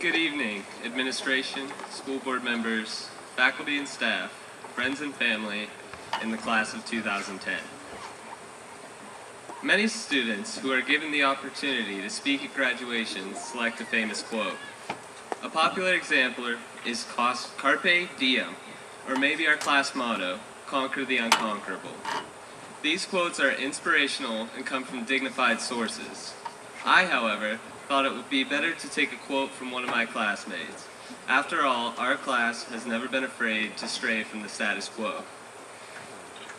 Good evening, administration, school board members, faculty and staff, friends and family in the class of 2010. Many students who are given the opportunity to speak at graduation select a famous quote. A popular example is Carpe Diem, or maybe our class motto, Conquer the Unconquerable. These quotes are inspirational and come from dignified sources. I, however, thought it would be better to take a quote from one of my classmates. After all, our class has never been afraid to stray from the status quo.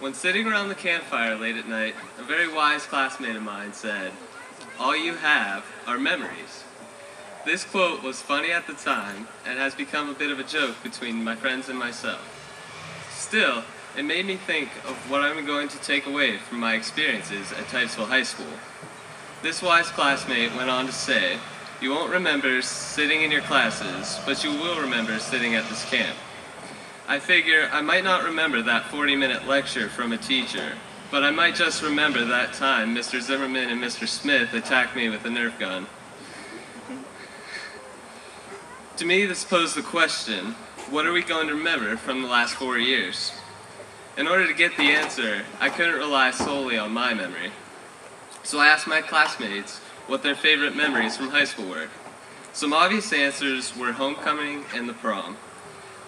When sitting around the campfire late at night, a very wise classmate of mine said, "All you have are memories." This quote was funny at the time and has become a bit of a joke between my friends and myself. Still, it made me think of what I'm going to take away from my experiences at Titusville High School. This wise classmate went on to say, "You won't remember sitting in your classes, but you will remember sitting at this camp." I figure I might not remember that 40-minute lecture from a teacher, but I might just remember that time Mr. Zimmerman and Mr. Smith attacked me with a Nerf gun. To me, this posed the question, what are we going to remember from the last 4 years? In order to get the answer, I couldn't rely solely on my memory. So I asked my classmates what their favorite memories from high school were. Some obvious answers were homecoming and the prom.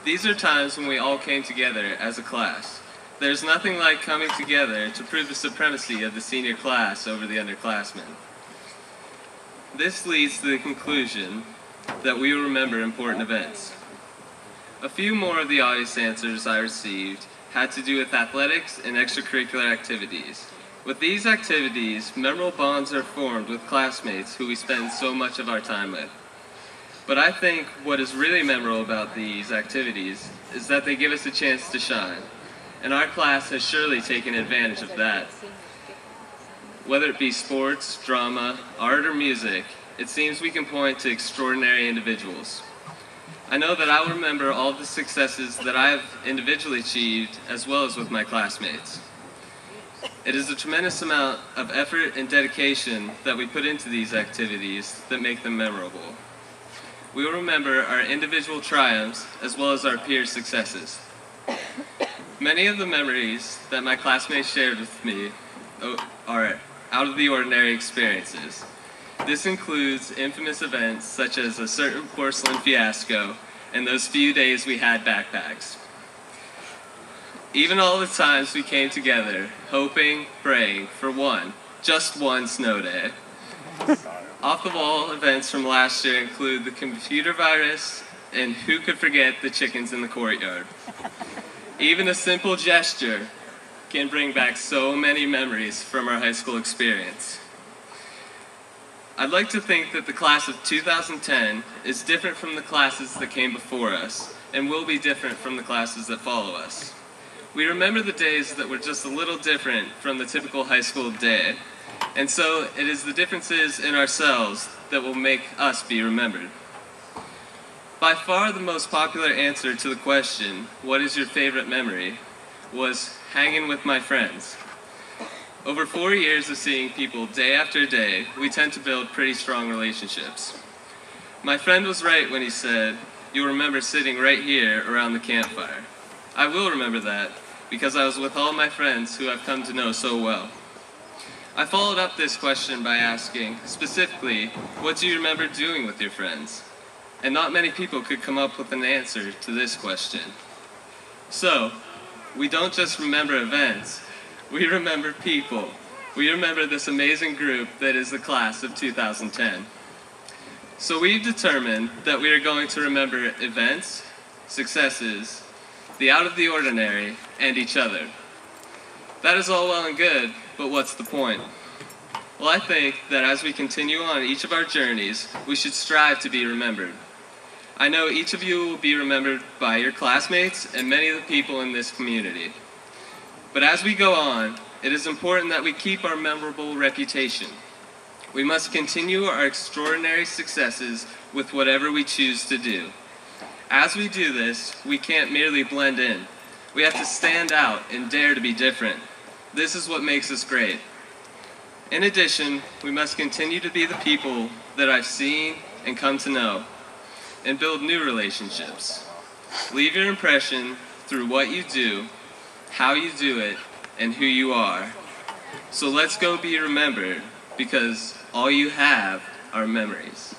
These are times when we all came together as a class. There's nothing like coming together to prove the supremacy of the senior class over the underclassmen. This leads to the conclusion that we will remember important events. A few more of the obvious answers I received had to do with athletics and extracurricular activities. With these activities, memorable bonds are formed with classmates who we spend so much of our time with. But I think what is really memorable about these activities is that they give us a chance to shine, and our class has surely taken advantage of that. Whether it be sports, drama, art, or music, it seems we can point to extraordinary individuals. I know that I will remember all of the successes that I have individually achieved as well as with my classmates. It is a tremendous amount of effort and dedication that we put into these activities that make them memorable. We will remember our individual triumphs as well as our peer successes. Many of the memories that my classmates shared with me are out of the ordinary experiences. This includes infamous events such as a certain porcelain fiasco and those few days we had backpacks. Even all the times we came together, hoping, praying for just one snow day. Off-the-wall events from last year include the computer virus and who could forget the chickens in the courtyard. Even a simple gesture can bring back so many memories from our high school experience. I'd like to think that the class of 2010 is different from the classes that came before us and will be different from the classes that follow us. We remember the days that were just a little different from the typical high school day, and so it is the differences in ourselves that will make us be remembered. By far the most popular answer to the question, "What is your favorite memory?" was hanging with my friends. Over 4 years of seeing people day after day, we tend to build pretty strong relationships. My friend was right when he said, "You'll remember sitting right here around the campfire." I will remember that, because I was with all my friends who I've come to know so well. I followed up this question by asking, specifically, what do you remember doing with your friends? And not many people could come up with an answer to this question. So, we don't just remember events, we remember people. We remember this amazing group that is the class of 2010. So we've determined that we are going to remember events, successes, the out of the ordinary, and each other. That is all well and good, but what's the point? Well, I think that as we continue on each of our journeys, we should strive to be remembered. I know each of you will be remembered by your classmates and many of the people in this community. But as we go on, it is important that we keep our memorable reputation. We must continue our extraordinary successes with whatever we choose to do. As we do this, we can't merely blend in. We have to stand out and dare to be different. This is what makes us great. In addition, we must continue to be the people that I've seen and come to know. and build new relationships. Leave your impression through what you do, how you do it, and who you are. So let's go be remembered, because all you have are memories.